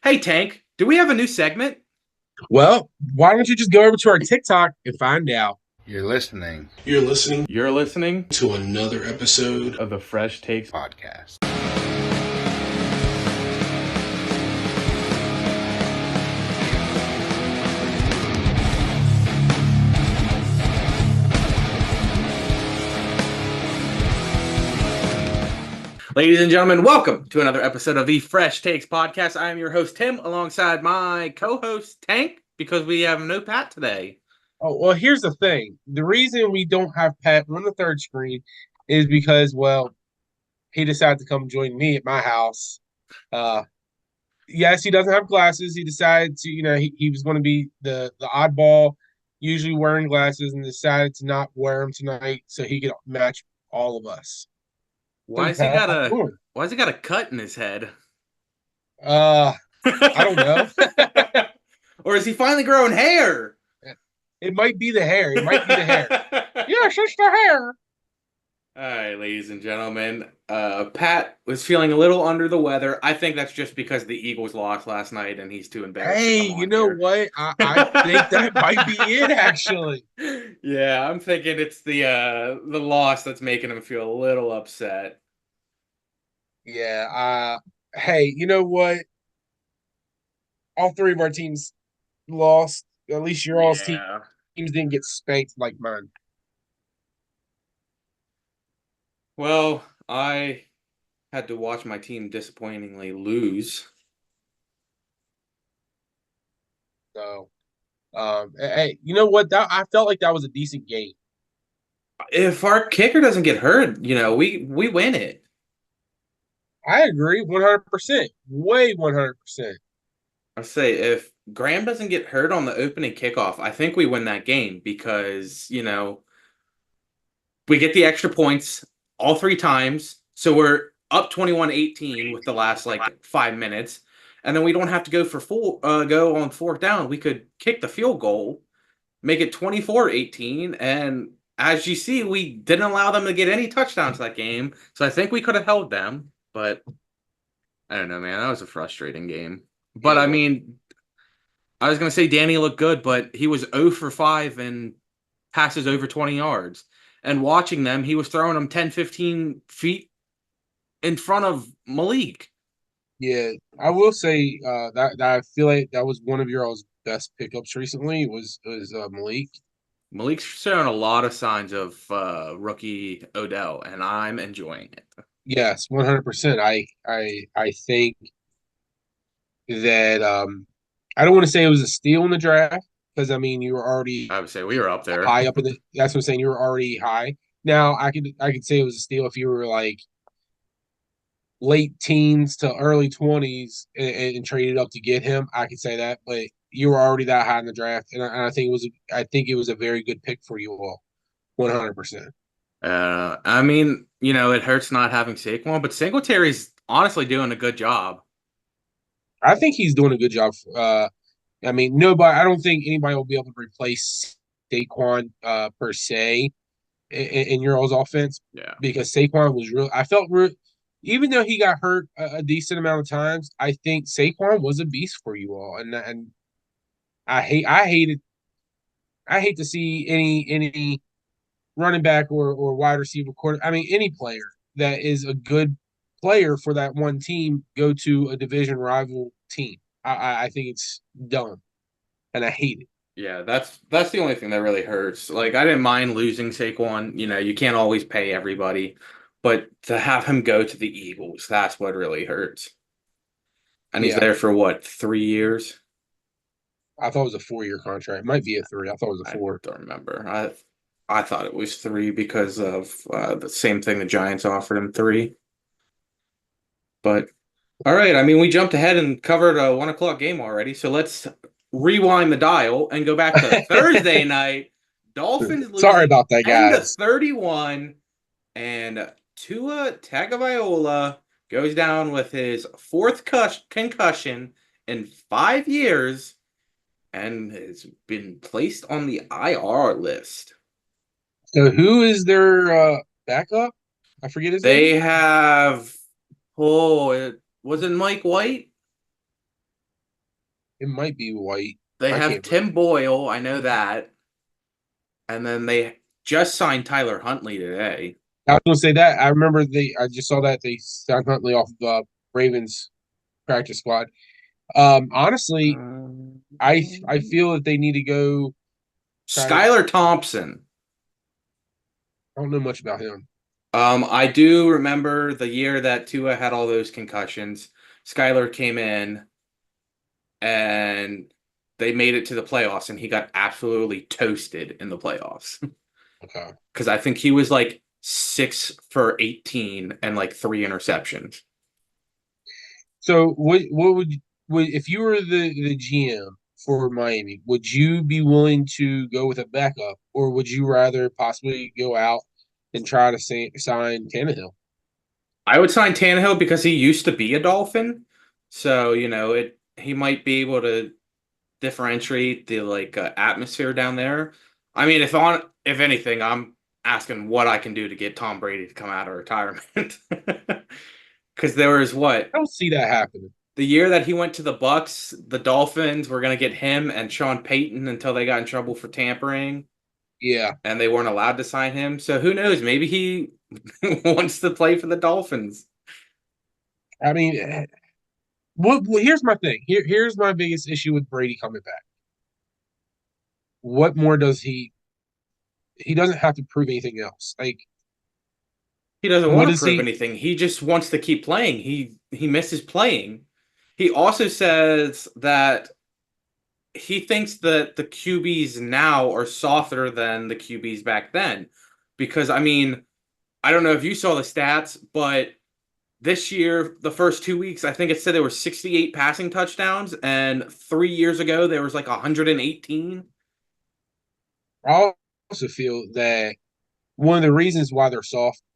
Hey, Tank, do we have a new segment? Well, why don't you just go over to our TikTok and find out? You're listening You're listening You're listening to another episode. of the Fresh Takes. podcast. Ladies and gentlemen, welcome to another episode of the Fresh Takes podcast. I am your host, Tim, alongside my co-host, Tank, because we have no Pat today. Oh, well, here's the thing. The reason we don't have Pat on the third screen is because, well, he decided to come join me at my house. Uh, yes, he doesn't have glasses. He decided to, he was going to be the oddball, usually wearing glasses, and decided to not wear them tonight so he could match all of us. Why Hey, has he Pat, got how you a doing? why has he got a cut in his head? Uh, I don't know. Or is he finally growing hair? It might be the hair. It might be the hair. Yes, it's the hair. All right, ladies and gentlemen. Pat was feeling a little under the weather. I think that's just because the Eagles lost last night and he's too embarrassed to Hey, come you on know here. what? I think that might be it, actually. Yeah, I'm thinking it's the loss that's making him feel a little upset. Yeah. Hey, you know what? All three of our teams lost. At least your all's Yeah. teams didn't get spanked like mine. Well, I had to watch my team disappointingly lose. So, hey, you know what? That I felt like that was a decent game. If our kicker doesn't get hurt, we win it. I agree, 100%, way 100%. I say if Graham doesn't get hurt on the opening kickoff, I think we win that game because, we get the extra points all three times. So we're up 21-18 with the last like 5 minutes. And then we don't have to go on fourth down. We could kick the field goal, make it 24-18. And as you see, we didn't allow them to get any touchdowns that game. So I think we could have held them. But I don't know, man. That was a frustrating game. But Yeah, I well, mean, I was gonna say Danny looked good, but he was 0 for 5 and passes over 20 yards. And watching them, he was throwing them 10, 15 feet in front of Malik. yeah. I will say that I feel like that was one of your all's best pickups recently. Was Malik. Malik's showing a lot of signs of rookie Odell, and I'm enjoying it. Yes, 100%. I think that I don't want to say it was a steal in the draft because I mean you were already I would say we were up there. high up in the. That's what I'm saying. You were already high. Now I could say it was a steal if you were like late teens to early 20s and traded up to get him. I could say that, but you were already that high in the draft, and I think it was a very good pick for you all, 100%. I mean, it hurts not having Saquon, but Singletary's honestly doing a good job. I think he's doing a good job. I mean, nobody. I don't think anybody will be able to replace Saquon per se in your all's offense Yeah. because Saquon was real. I felt real, even though he got hurt a decent amount of times. I think Saquon was a beast for you all, and I hate to see any running back or wide receiver quarter. I mean, any player that is a good player for that one team go to a division rival team. I think it's dumb, and I hate it. Yeah, that's the only thing that really hurts. Like I didn't mind losing Saquon. You can't always pay everybody, but to have him go to the Eagles, that's what really hurts. And he's Yeah, there for what, 3 years? I thought it was a 4-year contract. It might be a three. I thought it was a I four. don't remember. I thought it was three because of the same thing the Giants offered him three. But all right, I mean we jumped ahead and covered a 1 o'clock game already, so let's rewind the dial and go back to Thursday night. Dolphins Sorry losing about that, 10 to guys. 31, and Tua Tagovailoa goes down with his fourth concussion in 5 years and has been placed on the IR list. So who is their backup? I forget his name. They have, oh, it was it Mike White? It might be White. They I have can't Tim Boyle, I know that. And then they just signed Tyler Huntley today. I was gonna say that. I remember I just saw that they signed Huntley off of Ravens practice squad. Honestly, I feel that they need to go try to. Skylar Thompson. I don't know much about him. I do remember the year that Tua had all those concussions. Skylar came in and they made it to the playoffs, and he got absolutely toasted in the playoffs. Okay. Because I think he was like 6 for 18 and like 3 interceptions. So what would if you were the GM for Miami, would you be willing to go with a backup, or would you rather possibly go out and try to sign Tannehill? I would sign Tannehill because he used to be a Dolphin, so he might be able to differentiate the atmosphere down there. I mean, if anything, I'm asking what I can do to get Tom Brady to come out of retirement. Because there was I don't see that happening. the year that he went to the Bucks, the Dolphins were gonna get him and Sean Payton until they got in trouble for tampering, Yeah. and they weren't allowed to sign him. So who knows? Maybe he wants to play for the Dolphins. I mean, here's my thing. Here's my biggest issue with Brady coming back. What more does he? He doesn't have to prove anything else. Like, He doesn't what want to is prove he? anything. He just wants to keep playing. He misses playing. He also says that he thinks that the QBs now are softer than the QBs back then. Because I mean, I don't know if you saw the stats, but this year, the first 2 weeks, I think it said there were 68 passing touchdowns, and 3 years ago there was like 118. I also feel that one of the reasons why they're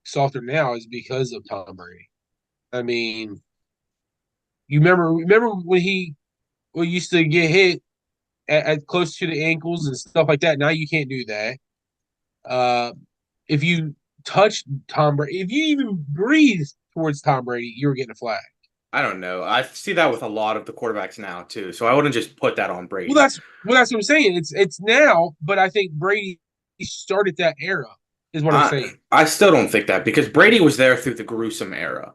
softer now is because of Tom Brady. I mean, you remember when he used to get hit at close to the ankles and stuff like that. Now you can't do that. Uh, if you touch Tom Brady, if you even breathe towards Tom Brady, you're getting a flag. I don't know. I see that with a lot of the quarterbacks now too. So I wouldn't just put that on Well, Brady. that's what I'm saying. It's now, but I think Brady started that era. Is what I'm saying. I still don't think that because Brady was there through the gruesome era.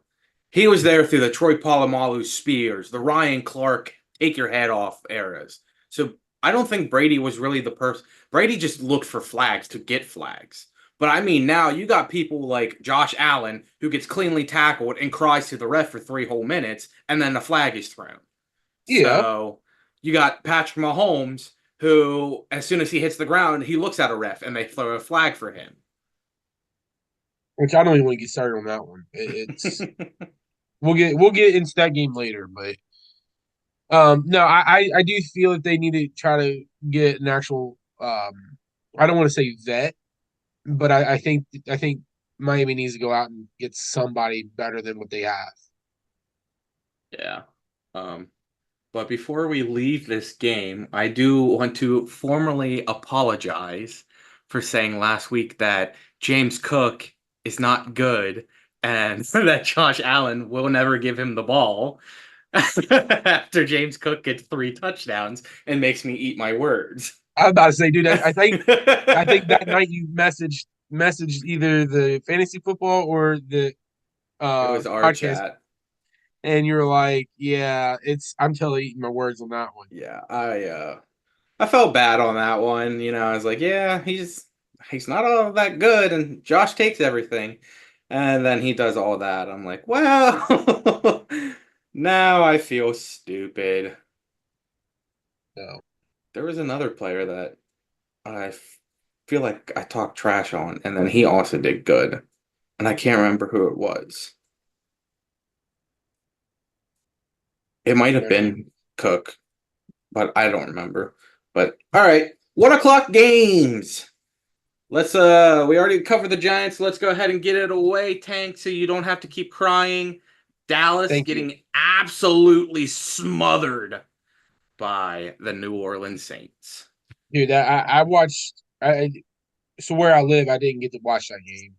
He was there through the Troy Polamalu spears, the Ryan Clark take your head off eras. So I don't think Brady was really the person. Brady just looked for flags to get flags. But I mean, now you got people like Josh Allen who gets cleanly tackled and cries to the ref for 3 whole minutes, and then the flag is thrown. Yeah, So you got Patrick Mahomes who, as soon as he hits the ground, he looks at a ref and they throw a flag for him. which I don't even want to get started on that one. It's we'll get into that game later, but no, I do feel that they need to try to get an actual I don't want to say vet, but I think Miami needs to go out and get somebody better than what they have. Yeah. Um, but before we leave this game, I do want to formally apologize for saying last week that James Cook is not good and that Josh Allen will never give him the ball after James Cook gets 3 touchdowns and makes me eat my words. I was about to say, dude, I think that night you messaged either the fantasy football or the It was our podcast, chat. and you're like, yeah, I'm totally eating my words on that one. Yeah, I felt bad on that one. I was like, yeah, he's not all that good, and Josh takes everything, and then he does all that. I'm like, well, now I feel stupid. So There was another player that feel like I talked trash on, and then he also did good, and I can't remember who it was. It might have been Cook, but I don't remember. But all right, 1 o'clock games. Let's we already covered the Giants. Let's go ahead and get it away, Tank, so you don't have to keep crying. Dallas thank you. getting absolutely smothered by the New Orleans Saints. Dude, I watched. So where I live, I didn't get to watch that game.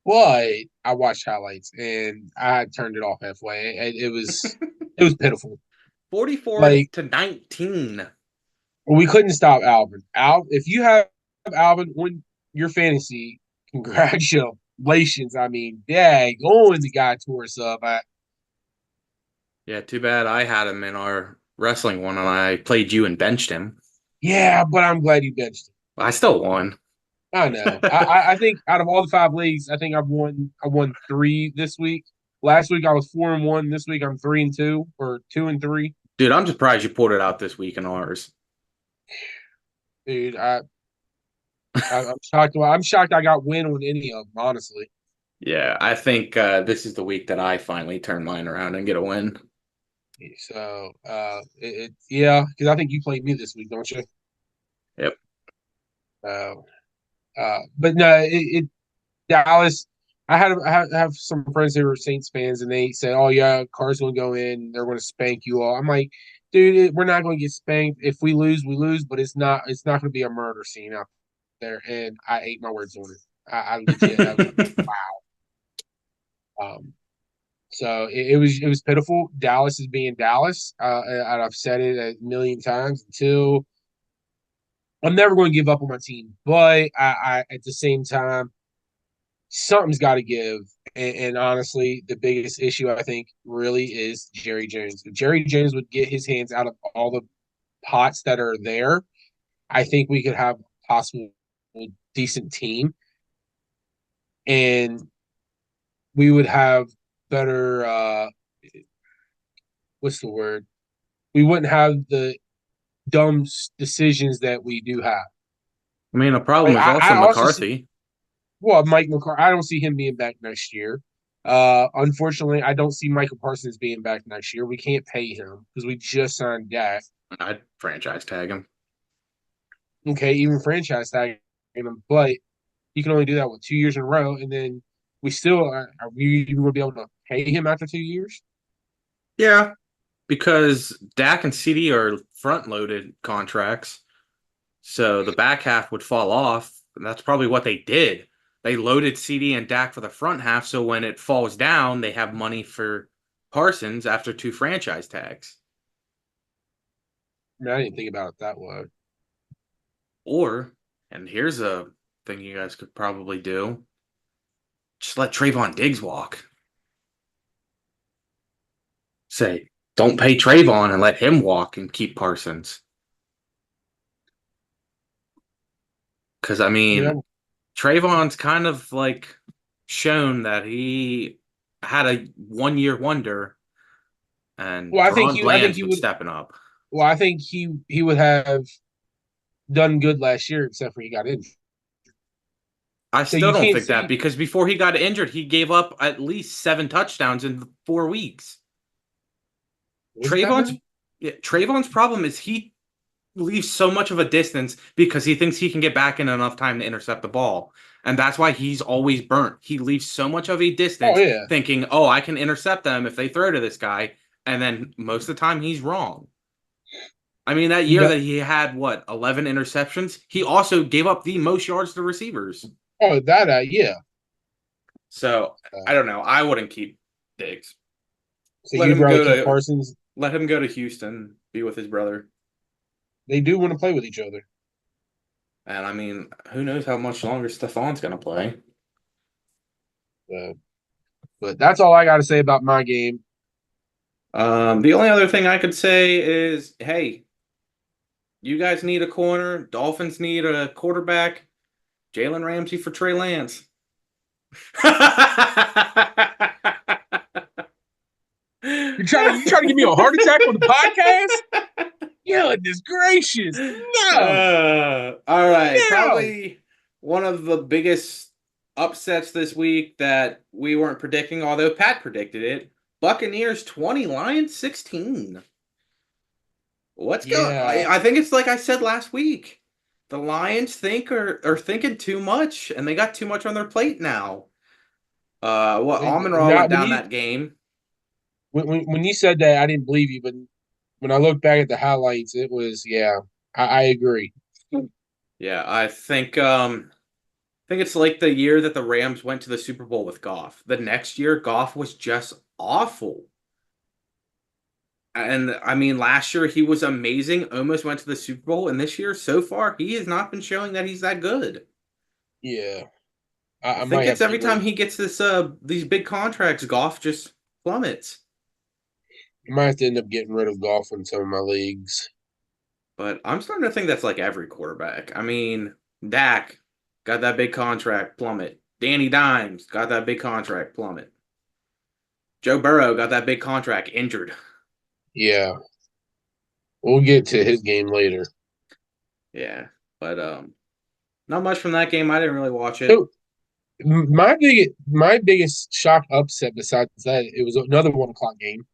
But I watched highlights and I turned it off halfway. It was pitiful. 44 Like to 19. we couldn't stop Alvin. If you have Alvin on your fantasy, congratulations. I mean, dang, going the guy tore us up. Yeah, too bad I had him in our wrestling one and I played you and benched him. Yeah, but I'm glad you benched him. I still won. I know. I think out of all the 5 leagues, I think I won 3 this week. Last week I was 4-1. This week I'm 3-2 or 2-3. Dude, I'm surprised you pulled it out this week in ours. Dude, I'm shocked. I'm shocked I got win on any of them, honestly. Yeah, I think this is the week that I finally turn mine around and get a win. So, yeah, because I think you played me this week, don't you? Yep. Uh, but no, Dallas. I have some friends who are Saints fans, and they said, "Oh yeah, Carr's going to go in. They're going to spank you all." I'm like, dude, we're not going to get spanked. If we lose, we lose, but it's not going to be a murder scene out there. And I ate my words on it. I legit. I was like, wow. So it was pitiful. Dallas is being Dallas, and I've said it a million times. Until I'm never going to give up on my team, but I at the same time something's got to give. And honestly, the biggest issue I think really is Jerry Jones. If Jerry Jones would get his hands out of all the pots that are there, I think we could have a possible decent team, and we would have better. What's the word? We wouldn't have the dumb decisions that we do have. I mean, a problem Like is also I also see, McCarthy. well, Mike McCarthy. I don't see him being back next year. Unfortunately, I don't see Michael Parsons being back next year. We can't pay him because we just signed Dak. I'd franchise tag him. Okay, even franchise tagging him, but you can only do that with 2 years in a row, and then we still are we even going to be able to pay him after 2 years? Yeah, because Dak and CD are front-loaded contracts, so the back half would fall off. And that's probably what they did. They loaded CD and Dak for the front half, so when it falls down, they have money for Parsons after 2 franchise tags. I mean, I didn't think about it that way. Or, and here's a thing you guys could probably do: just let Trayvon Diggs walk. Say, don't pay Trayvon and let him walk and keep Parsons. Because, I I mean, mean, Trayvon's kind of like shown that he had a 1 year wonder, and well, Deron I think Bland's he been would. stepping up. Well, I think he would have done good last year, except for he got injured. I So still you don't can't think that say because before he got injured, he gave up at least 7 touchdowns in 4 weeks. was it that Trayvon's many? Trayvon's problem is he leaves so much of a distance because he thinks he can get back in enough time to intercept the ball. And that's why he's always burnt. He leaves so much of a Oh distance yeah, thinking, oh, I can intercept them if they throw to this guy. And then most of the time he's wrong. I mean, that he year does. that he had, 11 interceptions, he also gave up the most yards to receivers. Oh, that yeah. So I don't know. I wouldn't keep Diggs. So Let you'd him rather go keep to Parsons? let him go to Houston, be with his brother. They do want to play with each other. And I mean, who knows how much longer Stefan's gonna play. Uh, but that's all I got to say about my game. The only other thing I could say is, hey, you guys need a corner. Dolphins need a quarterback. Jalen Ramsey for Trey Lance. You trying to give me a heart attack on the podcast? Goodness gracious! No, All right. no. Probably one of the biggest upsets this week that we weren't predicting, although Pat predicted it. Buccaneers 20, Lions 16. What's going Yeah, I think it's like I said last week. The Lions are thinking too much, and they got too much on their plate now. Amon-Ra not went down that game. when you said that, I didn't believe you. But when I look back at the highlights, it was yeah. I agree. Yeah, I think it's like the year that the Rams went to the Super Bowl with Goff. The next year, Goff was just awful. And I mean, last year he was amazing, almost went to the Super Bowl, and this year so far he has not been showing that he's that good. Yeah, I I think might it's have to every time wait. he gets these big contracts, Goff just plummets. I might have to end up getting rid of golf in some of my leagues. But I'm starting to think that's like every quarterback. I mean, Dak got that big contract, plummet. Danny Dimes got that big contract, plummet. Joe Burrow got that big contract, injured. Yeah, we'll get to his game later. Yeah, but not much from that game. I didn't really watch it. So my biggest shock upset besides that, it was another 1 o'clock game,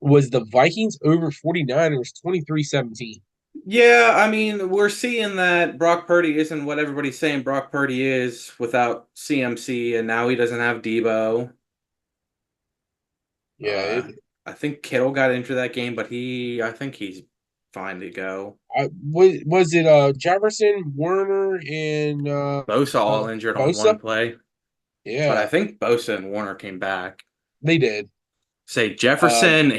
was the Vikings over 49ers 23-17. Yeah, I mean, we're seeing that Brock Purdy isn't what everybody's saying Brock Purdy is without CMC, and now he doesn't have Debo. Yeah, Uh, I think Kittle got into that game, but I think he's fine to go. was it Jefferson, Warner, and Bosa all injured on Bosa? one play, but I Yeah, think Bosa and Warner came back. they did. Say Um, Jefferson,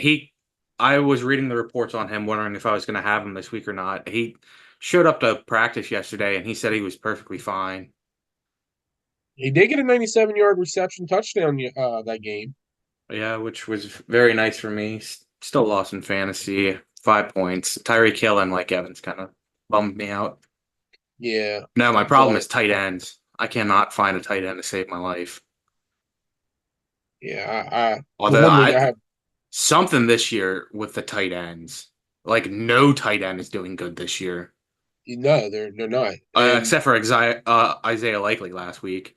I was reading the reports on him, wondering if I was going to have him this week or not. He showed up to practice yesterday, and he said he was perfectly fine. he did get a 97-yard reception touchdown that game. Yeah, which was very nice for me. Still lost in fantasy, 5 points. Tyreek Hill and Mike Evans kind of bummed me out. Yeah, No, my problem but is tight ends. I cannot find a tight end to save my life. yeah, the Although one league I have. something this year with the tight ends. Like no tight end is doing good this year, No, they're not. And except for Isaiah Likely last week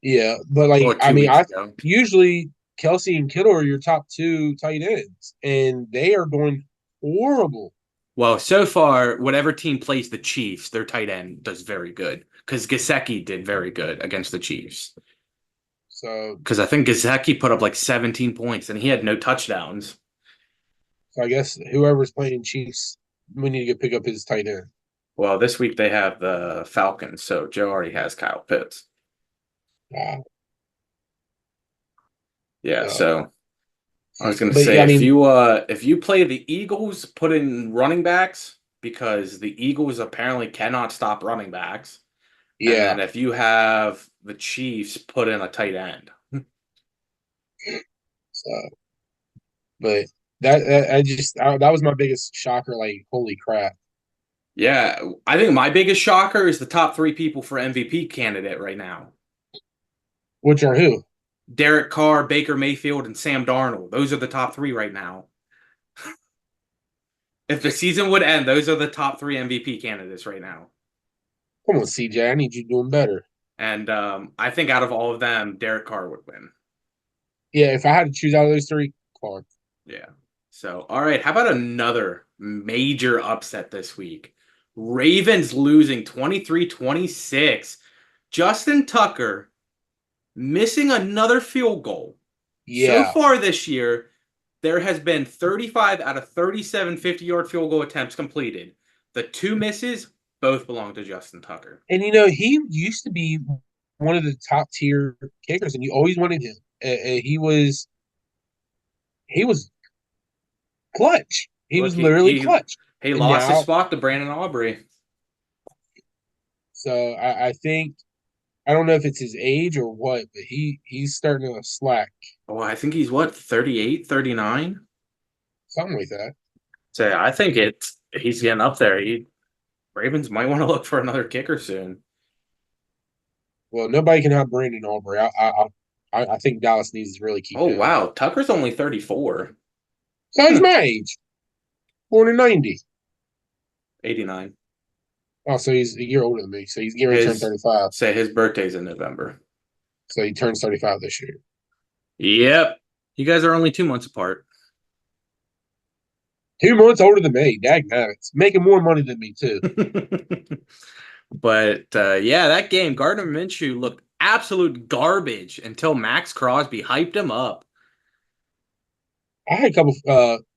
yeah, but or I two mean, weeks I ago. usually Kelsey and Kittle are your top two tight ends, and they are doing horrible. Well, so far, whatever team plays the Chiefs, their tight end does very good because Gesicki did very good against the Chiefs. So, Because I think Gesicki put up like 17 points and he had no touchdowns. so I guess whoever's playing Chiefs, we need to go pick up his tight end. Well, this week they have the Falcons, so Joe already has Kyle Pitts. Uh, Yeah, uh, so I was gonna but say yeah, I mean, if you play the Eagles, put in running backs because the Eagles apparently cannot stop running backs. And yeah. then if you have the Chiefs, put in a tight end. So, but that was my biggest shocker. Like, holy crap! Yeah, I think my biggest shocker is the top three people for MVP candidate right now. Which are who? Derek Carr, Baker Mayfield, and Sam Darnold. Those are the top three right now. If the season would end, those are the top three MVP candidates right now. Come on, CJ. I need you doing better. And I think out of all of them, Derek Carr would win. Yeah, if I had to choose out of those three, Clark. Yeah. So, all right. How about another major upset this week? Ravens losing 23-26. Justin Tucker missing another field goal. So Yeah, far this year, there has been 35 out of 37 50-yard field goal attempts completed. The two misses both belong to Justin Tucker. and he used to be one of the top tier kickers, and you always wanted him. He was clutch. He Look, was literally clutch. he And lost his now, spot to Brandon Aubrey. so I think I don't know if it's his age or what, but he's starting to slack, Oh, I think he's what, 38, 39? something like that. So I think he's getting up there. Ravens might want to look for another kicker soon. Well, nobody can have Brandon Aubrey. I think Dallas needs to really keep Oh him. wow, Tucker's only 34. So he's my age, born in '90. 89. Oh, so he's a year older than me. So he's getting ready to turn His 35. his birthday's in November. So he turns 35 this year. Yep. You guys are only 2 months apart. 2 months older than me. Dag nabbits. Making more money than me, too. But yeah, that game, Gardner Minshew looked absolute garbage until Max Crosby hyped him up. I had a couple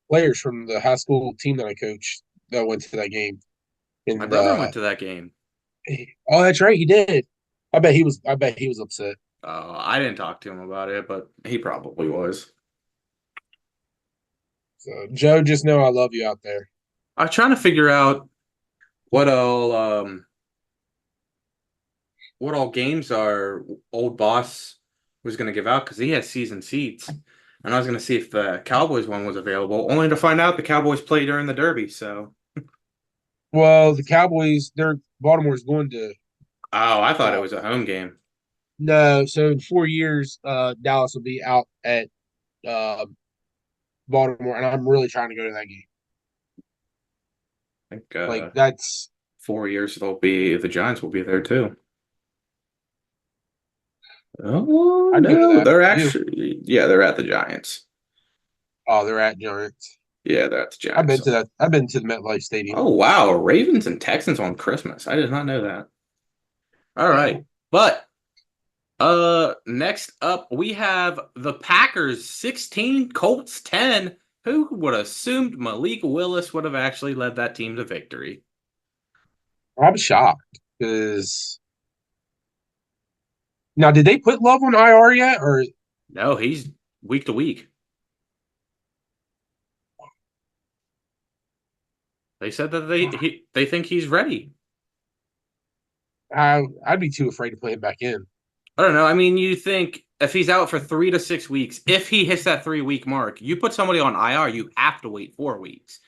players from the high school team that I coached that went to that game. My And brother went to that game. oh, that's right, he did. I bet he was upset. I didn't talk to him about it, but he probably was. So, Joe, just know I love you out there. I'm trying to figure out what all games our old boss was going to give out because he has season seats. And I was going to see if the Cowboys one was available, only to find out the Cowboys play during the Derby. So, Well, the Cowboys, Baltimore's going to oh, I thought it was Dallas. a home game. No, so in 4 years, Dallas will be out at uh, Baltimore, and I'm really trying to go to that game. I think Like that's 4 years the Giants will be there too. Oh I'd go to no, that. they're You? they're at the Giants. Oh, they're at Giants. Yeah, they're at the I've Giants. been to that. I've been to the MetLife Stadium. Oh wow, Ravens and Texans on Christmas. I did not know that. All Yeah. right. But next up we have the Packers 16, Colts 10. Who would have assumed Malik Willis would have actually led that team to victory? I'm shocked because now did they put Love on IR yet? Or No, he's week to week. They said that they think he's ready. I'd be too afraid to play him back in. I don't know. I mean, you think if he's out for 3 to 6 weeks, if he hits that 3 week mark, you put somebody on IR, you have to wait 4 weeks.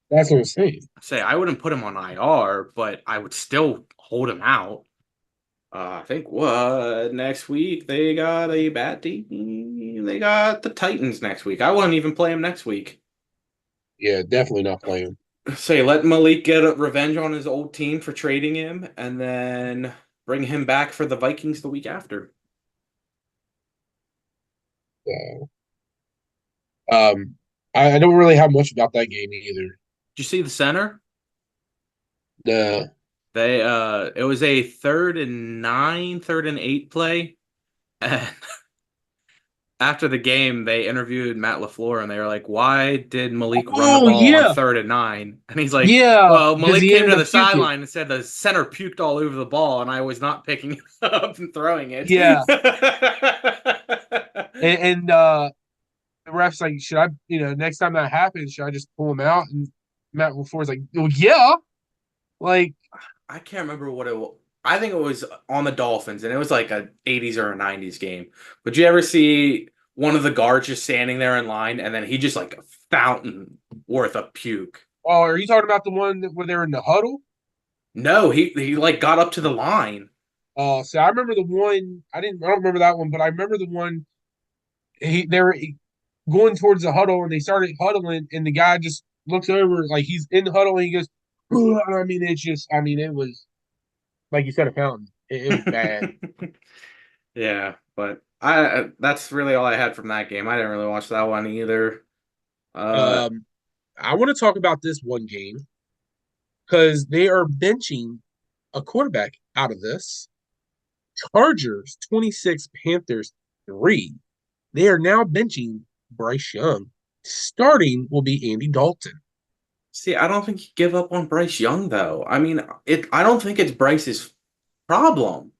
That's what I'm saying. Say I wouldn't put him on IR, but I would still hold him out. I think what next week they got a bad team. They got the Titans next week. I wouldn't even play him next week. Yeah, definitely not playing. Say let Malik get a revenge on his old team for trading him, and then bring him back for the Vikings the week after. So, I don't really have much about that game either. Did you see the center? The They it was a 3rd and 9, 3rd and 8 play. And after the game, they interviewed Matt LaFleur and they were like, "Why did Malik run the ball on 3rd and 9?" And he's like, yeah, "Well, because Malik he came ended to up the puking. sideline and said the center puked all over the ball, and I was not picking it up and throwing it." Yeah, and the ref's like, should I? Next time that happens, should I just pull him out? And Matt LaFleur's like, well, yeah, like I can't remember what it was. I think it was on the Dolphins, and it was like a 80s or a 90s game. But you ever see one of the guards just standing there in line, and then he just like a fountain worth of puke? oh, are you talking about the one where they're in the huddle? No, he like got up to the line. So I remember the one. I don't remember that one, but I remember the one. They were going towards the huddle, and they started huddling, and the guy just looks over like he's in the huddle, and he goes, "Ugh." I mean, it was like you said, a fountain. It was bad. Yeah, but I that's really all I had from that game. I didn't really watch that one either. Uh, I want to talk about this one game because they are benching a quarterback out of this. Chargers 26, Panthers 3. They are now benching Bryce Young. Starting will be Andy Dalton. See, I don't think you give up on Bryce Young though. I mean, I don't think it's Bryce's problem.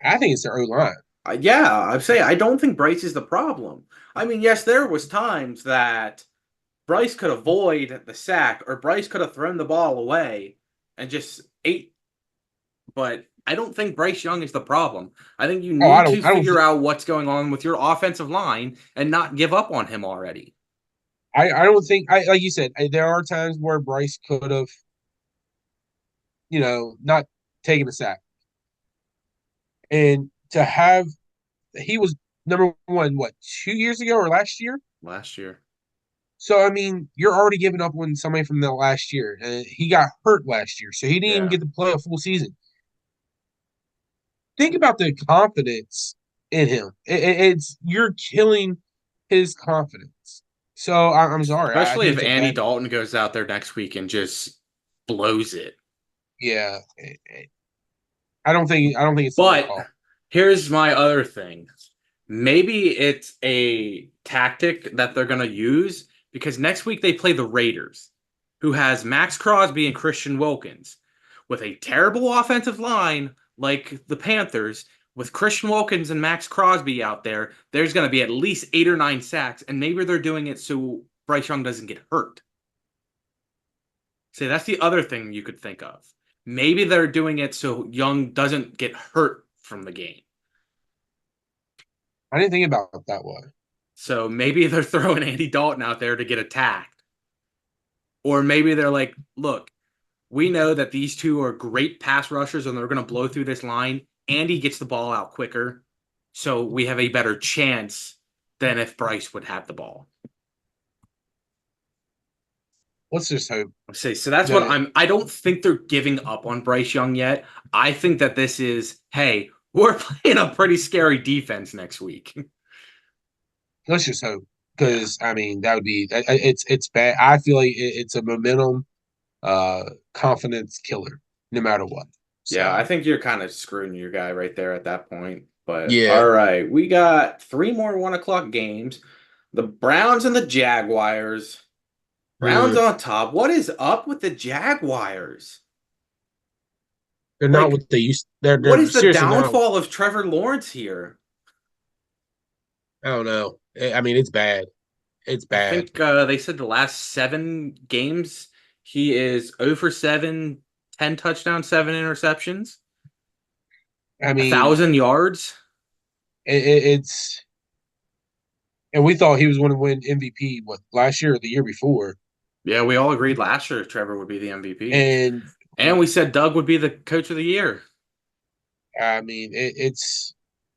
I think it's their O line. Yeah, I'd say I don't think Bryce is the problem. I mean, yes, there was times that Bryce could avoid the sack or Bryce could have thrown the ball away and just ate. But I don't think Bryce Young is the problem. I think you need to figure out what's going on with your offensive line and not give up on him already. I don't think like you said, there are times where Bryce could have, not taken a sack. And to have he was number one, what, 2 years ago or last year? Last year. So I mean, you're already giving up on somebody from the last year. He got hurt last year, so he didn't even get to play a full season. Think about the confidence in him. It's you're killing his confidence. So I'm sorry. I Especially think if it's a Andy bad. Dalton goes out there next week and just blows it. Yeah, I don't think it's the right But call. here's my other thing. Maybe it's a tactic that they're going to use because next week they play the Raiders, who has Max Crosby and Christian Wilkins. With a terrible offensive line like the Panthers, with Christian Wilkins and Max Crosby out there, there's going to be at least 8 or 9 sacks, and maybe they're doing it so Bryce Young doesn't get hurt. See, that's the other thing you could think of. Maybe they're doing it so Young doesn't get hurt from the game. I didn't think about it that way. So maybe they're throwing Andy Dalton out there to get attacked. Or maybe they're like, look, we know that these two are great pass rushers and they're going to blow through this line. Andy gets the ball out quicker, so we have a better chance than if Bryce would have the ball. Let's just hope. So that's what I don't think they're giving up on Bryce Young yet. I think that this is, hey, we're playing a pretty scary defense next week. Let's just hope, because I mean that would be it's bad. I feel like it's a momentum, confidence killer, no matter what. So, Yeah, I think you're kind of screwing your guy right there at that point. But yeah. All right, we got 3 more 1:00 games. The Browns and the Jaguars. Browns on top. What is up with the Jaguars? They're not what they used. They're what is the seriously downfall of Trevor Lawrence here? I don't know. I mean, it's bad. It's bad. I think they said the last 7 games he is 0 for 7, 10 touchdowns, 7 interceptions. I mean, 1,000 yards. It's and we thought he was going to win MVP last year or the year before. Yeah, we all agreed last year Trevor would be the MVP. And we said Doug would be the coach of the year. I mean, it's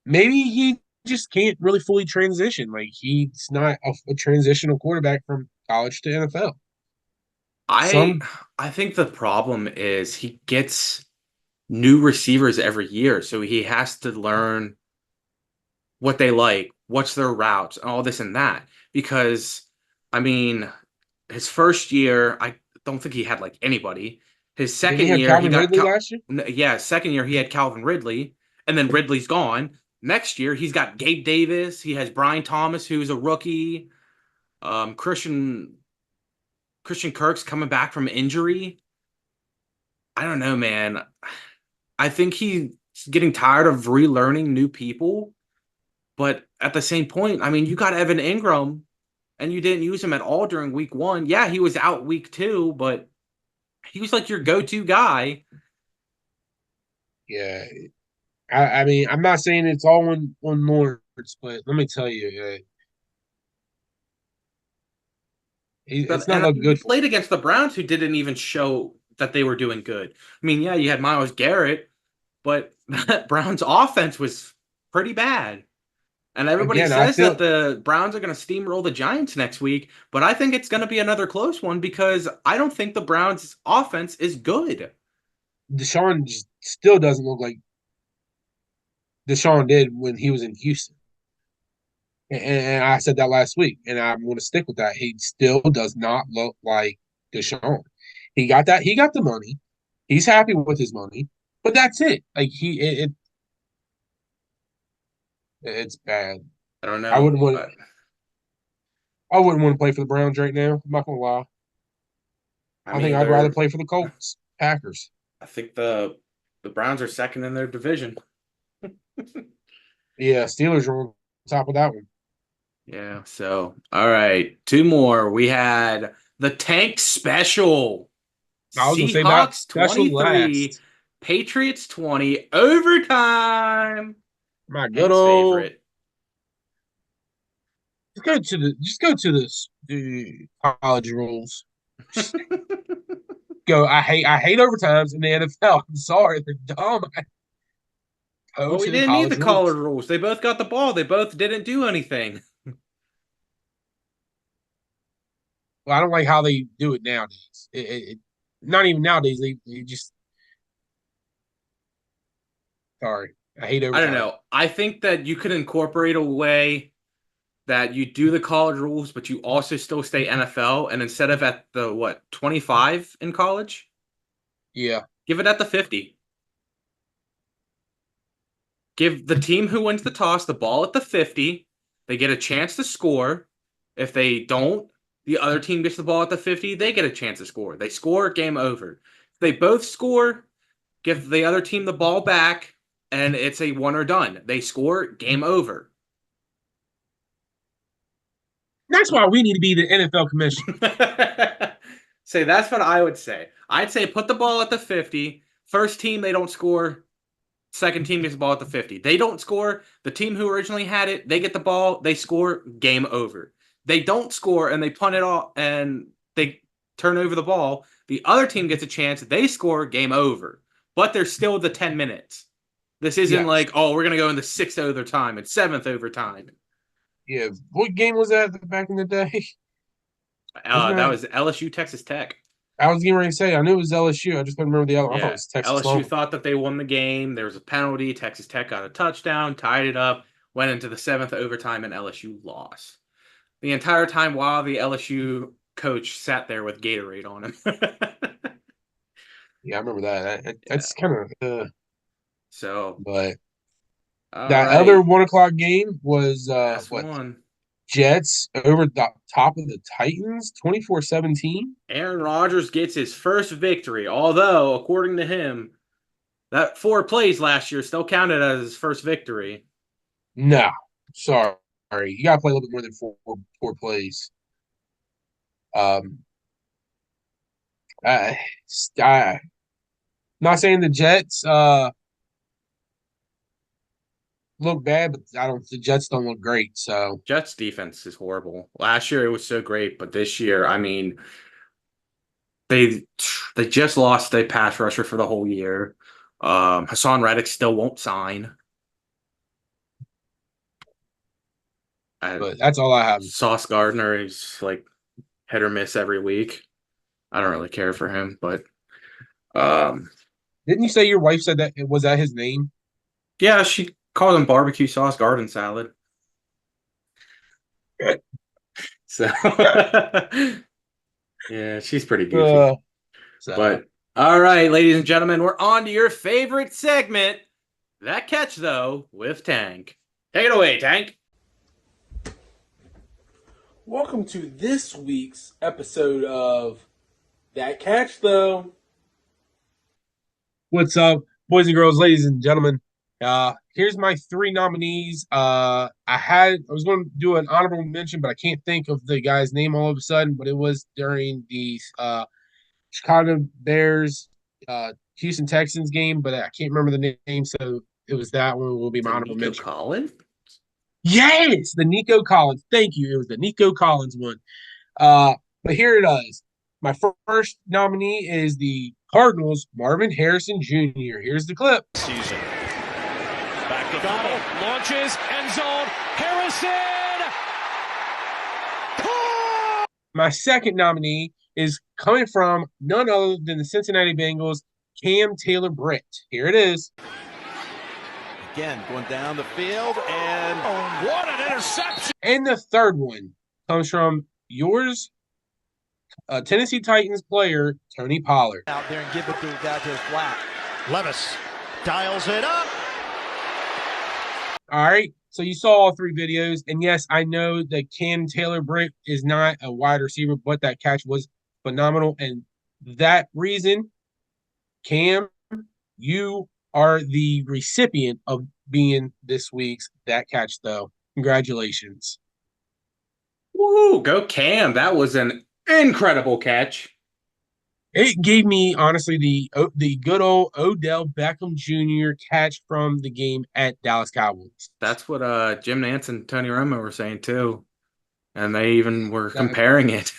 maybe he just can't really fully transition. Like, he's not a transitional quarterback from college to NFL. I think the problem is he gets new receivers every year, so he has to learn what they like, what's their routes, and all this and that. Because, I mean, his first year, I don't think he had like anybody. His second year, Calvin Ridley last year? Yeah, second year he had Calvin Ridley, and then Ridley's gone. Next year he's got Gabe Davis. He has Brian Thomas, who's a rookie. Christian Kirk's coming back from injury. I don't know, man. I think he's getting tired of relearning new people. But at the same point, I mean, you got Evan Ingram, and you didn't use him at all during week 1. Yeah, he was out week 2, but he was like your go-to guy. Yeah. I mean, I'm not saying it's all on Lawrence, but let me tell you, it's not looking good. He played against the Browns, who didn't even show that they were doing good. I mean, yeah, you had Myles Garrett, but that Browns offense was pretty bad. And everybody says that the Browns are going to steamroll the Giants next week, but I think it's going to be another close one because I don't think the Browns' offense is good. Deshaun still doesn't look like Deshaun did when he was in Houston. And I said that last week, and I'm going to stick with that. He still does not look like Deshaun. He got the money. He's happy with his money, but that's it. Like it's bad. I don't know. I wouldn't want to play for the Browns right now. I'm not gonna lie. I think I'd rather play for the Colts, Packers. I think the Browns are second in their division. Yeah, Steelers are on top of that one. Yeah. So, all right, 2 more. We had the Tank Special. Seahawks 23, Patriots 20, overtime. My good old favorite. Just go to the college rules. Go. I hate overtimes in the NFL. I'm sorry, they're dumb. Well, we didn't need the college rules. They both got the ball. They both didn't do anything. Well, I don't like how they do it nowadays. Not even nowadays. They just. Sorry, I hate overtime. I don't know. I think that you could incorporate a way that you do the college rules, but you also still stay NFL, and instead of at the 25 in college, yeah, give it at the 50. Give the team who wins the toss the ball at the 50. They get a chance to score. If they don't, the other team gets the ball at the 50. They get a chance to score. They score, game over. If they both score, give the other team the ball back, and it's a one or done. They score, game over. That's why we need to be the NFL commission. Say that's what I would say. I'd say put the ball at the 50. First team, they don't score. Second team gets the ball at the 50. They don't score. The team who originally had it, they get the ball, they score, game over. They don't score and they punt it off and they turn over the ball. The other team gets a chance, they score, game over. But there's still the 10 minutes. This isn't like, oh, we're going to go in the 6th overtime and 7th overtime. Yeah. What game was that back in the day? That was LSU Texas Tech. I was getting ready to say, I knew it was LSU. I just couldn't remember the other one. Yeah. I thought it was Texas. LSU thought that they won the game. There was a penalty. Texas Tech got a touchdown, tied it up, went into the 7th overtime, and LSU lost. The entire time while the LSU coach sat there with Gatorade on him. Yeah, I remember that. That's kind of So, but that other 1:00 game was what? one. Jets over the top of the Titans, 24-17. Aaron Rodgers gets his first victory, although, according to him, that 4 plays last year still counted as his first victory. No, sorry. You got to play a little bit more than four plays. Not saying the Jets look bad, but the Jets don't look great. So Jets defense is horrible. Last year it was so great, but this year, I mean, they just lost a pass rusher for the whole year. Hassan Reddick still won't sign. But that's all I have. Sauce Gardner is like hit or miss every week. I don't really care for him, but didn't you say your wife said that was that his name? Yeah, she called him barbecue sauce garden salad. So yeah, she's pretty goofy. But all right, ladies and gentlemen, we're on to your favorite segment, That Catch Though, with Tank. Take it away, Tank. Welcome to this week's episode of That Catch Though. What's up, boys and girls, ladies and gentlemen? Here's my 3 nominees. I was going to do an honorable mention, but I can't think of the guy's name all of a sudden. But it was during the Chicago Bears, Houston Texans game, but I can't remember the name, so it was that one will be my honorable mention. Collins? Yes, the Nico Collins. Thank you. It was the Nico Collins one. But here it is. My first nominee is the Cardinals, Marvin Harrison Jr. Here's the clip. Season. Back to Donald. Launches. End zone. Harrison! My second nominee is coming from none other than the Cincinnati Bengals, Cam Taylor-Britt. Here it is. Again, going down the field, and what an interception! And the third one comes from yours, Tennessee Titans player, Tony Pollard. Out there and give it to a guy to his flat. Levis dials it up. All right. So you saw all 3 videos. And yes, I know that Cam Taylor-Britt is not a wide receiver, but that catch was phenomenal. And that reason, Cam, you are the recipient of being this week's That Catch Though. Congratulations. Woo, go Cam. That was an incredible catch. It gave me, honestly, the good old Odell Beckham Jr. catch from the game at Dallas Cowboys. That's what Jim Nantz and Tony Romo were saying too. And they even were comparing it.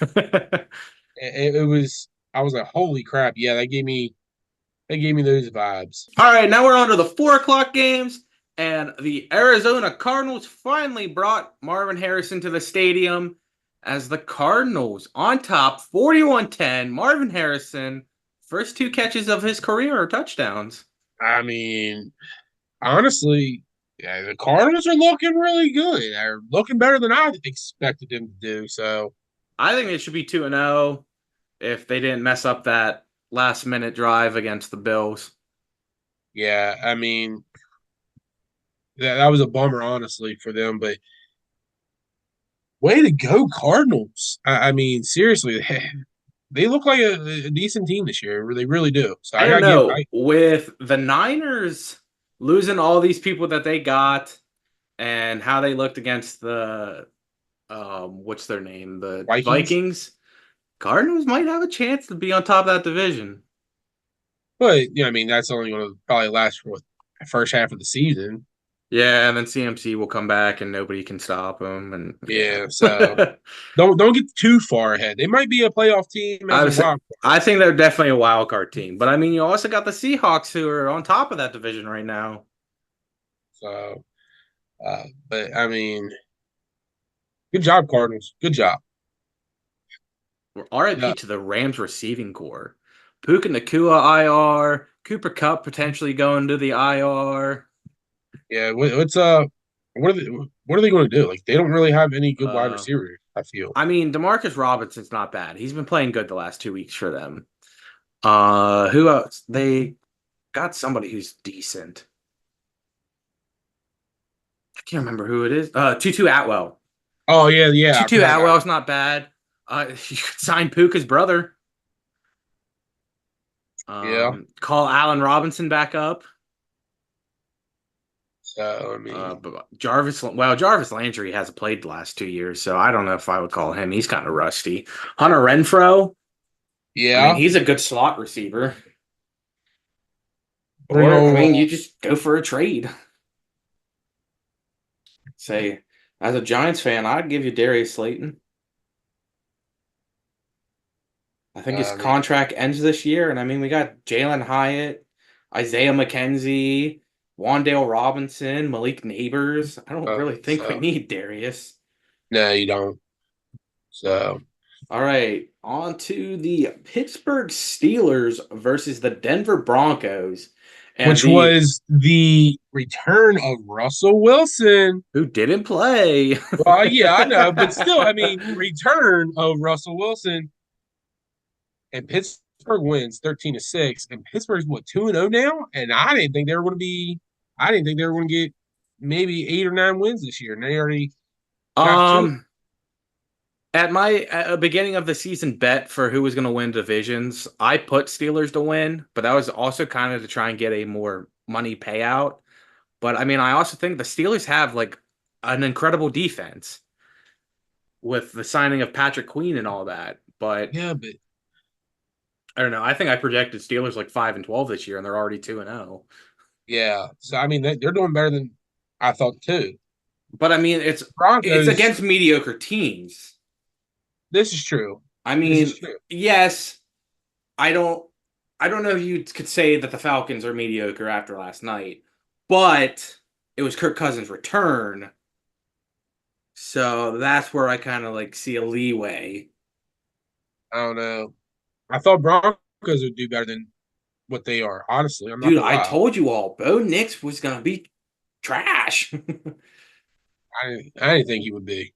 It was, I was like, holy crap. Yeah, that gave me those vibes. All right, now we're on to the 4:00 games. And the Arizona Cardinals finally brought Marvin Harrison to the stadium as the Cardinals on top, 41-10. Marvin Harrison, first 2 catches of his career are touchdowns. I mean, honestly, yeah, the Cardinals are looking really good. They're looking better than I expected them to do. So I think they should be 2-0 if they didn't mess up that last-minute drive against the Bills. Yeah, I mean, that was a bummer, honestly, for them. But way to go, Cardinals. I mean, seriously, they look like a decent team this year. They really do. So I don't know. With the Niners losing all these people that they got and how they looked against the what's their name? The Vikings? Vikings. Cardinals might have a chance to be on top of that division. But I mean, that's only going to probably last for the first half of the season. Yeah, and then CMC will come back and nobody can stop him. And Yeah, so don't get too far ahead. They might be a playoff team I as a was, wild I card. think they're definitely a wild card team. But I mean, you also got the Seahawks who are on top of that division right now. So, but I mean, good job, Cardinals. Good job. RIP to the Rams receiving core. Puka Nakua IR, Cooper Cup potentially going to the IR. Yeah, what are they going to do? Like they don't really have any good wide Uh, receivers, I feel. I mean, Demarcus Robinson's not bad. He's been playing good the last 2 weeks for them. Who else? They got somebody who's decent. I can't remember who it is. Tutu Atwell. Oh yeah, I Tutu forgot about Atwell's not bad. You could sign Puka's brother. it. Yeah. Call Allen Robinson back up. So I mean, But Jarvis Landry hasn't played the last 2 years, so I don't know if I would call him. He's kind of rusty. Hunter Renfro. I mean, yeah. he's a good slot receiver. Bring Or, I mean, on you just go for a trade. Say, as a Giants fan, I'd give you Darius Slayton. I think his I mean, contract ends this year, and I mean, we got Jalen Hyatt, Isaiah McKenzie, Wandale Robinson, Malik Neighbors. I don't really think we so need Darius. no, you don't. So All right, on to the Pittsburgh Steelers versus the Denver Broncos, and which was the return of Russell Wilson. who didn't play. Well, yeah, I know, but still, I mean, return of Russell Wilson and Pittsburgh wins 13-6, and Pittsburgh's what 2-0 now, and I didn't think they were going to be. I didn't think they were going to get maybe 8 or 9 wins this year, and they already got two. um, at my beginning of the season bet for who was going to win divisions, I put Steelers to win, but that was also kind of to try and get a more money payout. But I mean, I also think the Steelers have like an incredible defense with the signing of Patrick Queen and all that. But Yeah, but I don't know. I think I projected Steelers like 5-12 this year, and they're already 2-0. yeah, so I mean, they're doing better than I thought too. But I mean, it's Broncos, against mediocre teams. this is true. I This mean, is true. yes, I don't I don't know if you could say that the Falcons are mediocre after last night, but it was Kirk Cousins' return. So that's where I kind of like see a leeway. I don't know. I thought Broncos would do better than what they are. Honestly, I'm not Dude, gonna I lie. told you all, Bo Nix was gonna be trash. I didn't think he would be.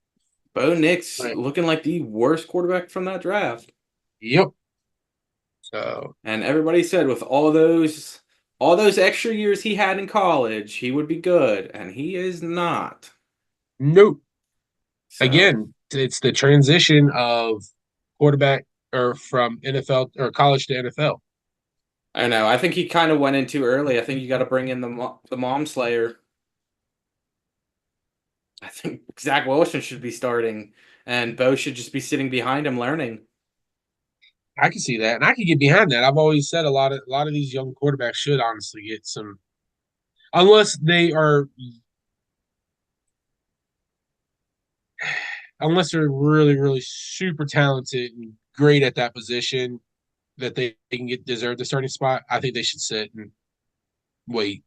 Bo Nix Right. looking like the worst quarterback from that draft. Yep. So And everybody said with all those extra years he had in college, he would be good, and he is not. nope. So Again, it's the transition of quarterback or from NFL or college to NFL. I don't know. I think he kind of went in too early. I think you got to bring in the mom slayer. I think Zach Wilson should be starting, and Bo should just be sitting behind him learning. I can see that, and I can get behind that. I've always said a lot of these young quarterbacks should honestly get some, unless they're really really super talented and great at that position that they can get deserve the starting spot. I think they should sit and wait.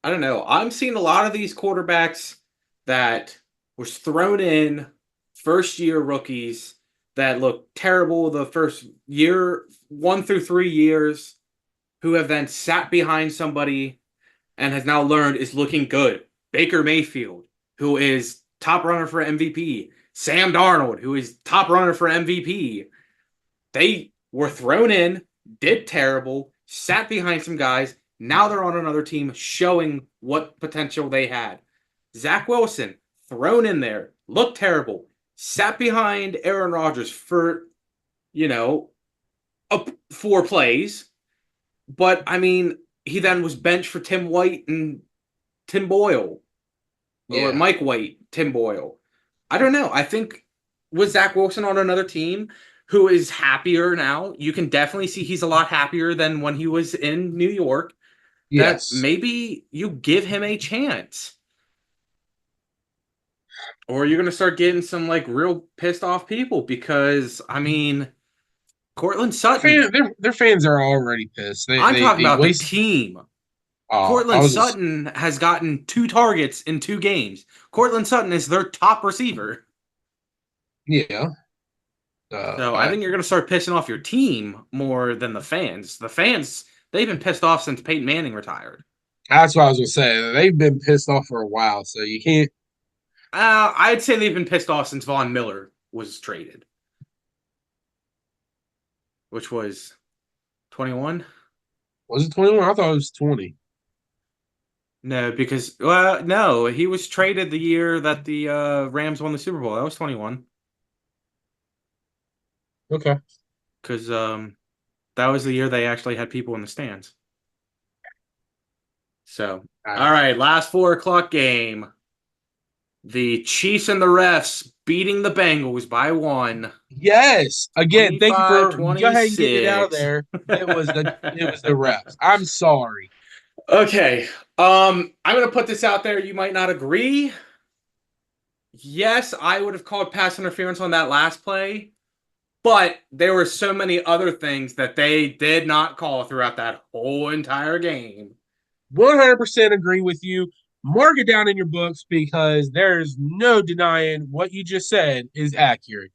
I don't know. I'm seeing a lot of these quarterbacks that was thrown in first year rookies that look terrible the first year, 1 through 3 years, who have then sat behind somebody and has now learned is looking good. Baker Mayfield, who is top runner for MVP. Sam Darnold, who is top runner for MVP. They were thrown in, did terrible, sat behind some guys. Now they're on another team showing what potential they had. Zach Wilson, thrown in there, looked terrible, sat behind Aaron Rodgers for, you know, 4 plays. But, I mean, he then was benched for Tim White and Tim Boyle. Or Yeah, Mike White, Tim Boyle. I don't know. I think with Zach Wilson on another team who is happier now, you can definitely see he's a lot happier than when he was in New York. That Yes. maybe you give him a chance. Or you're gonna start getting some like real pissed off people because I mean Cortland Sutton. Their fans are already pissed. I'm talking They about the waste. team. Oh, I Cortland was just Sutton has gotten 2 targets in 2 games. Cortland Sutton is their top receiver. yeah. So I think you're going to start pissing off your team more than the fans. The fans, they've been pissed off since Peyton Manning retired. That's what I was gonna say. They've been pissed off for a while, so you can't. I'd say they've been pissed off since Von Miller was traded, which was 21. Was it 21? I thought it was 20. No, because no, he was traded the year that the Rams won the Super Bowl. That was 21. Okay. Because that was the year they actually had people in the stands. So, all right, last 4 o'clock game. The Chiefs and the refs beating the Bengals by 1. Yes. Again, thank you for 25-26. go ahead and get it out of there. It was the refs. I'm sorry. Okay. I'm gonna put this out there. You might not agree. Yes, I would have called pass interference on that last play, but there were so many other things that they did not call throughout that whole entire game. 100% agree with you. Mark it down in your books because there's no denying what you just said is accurate.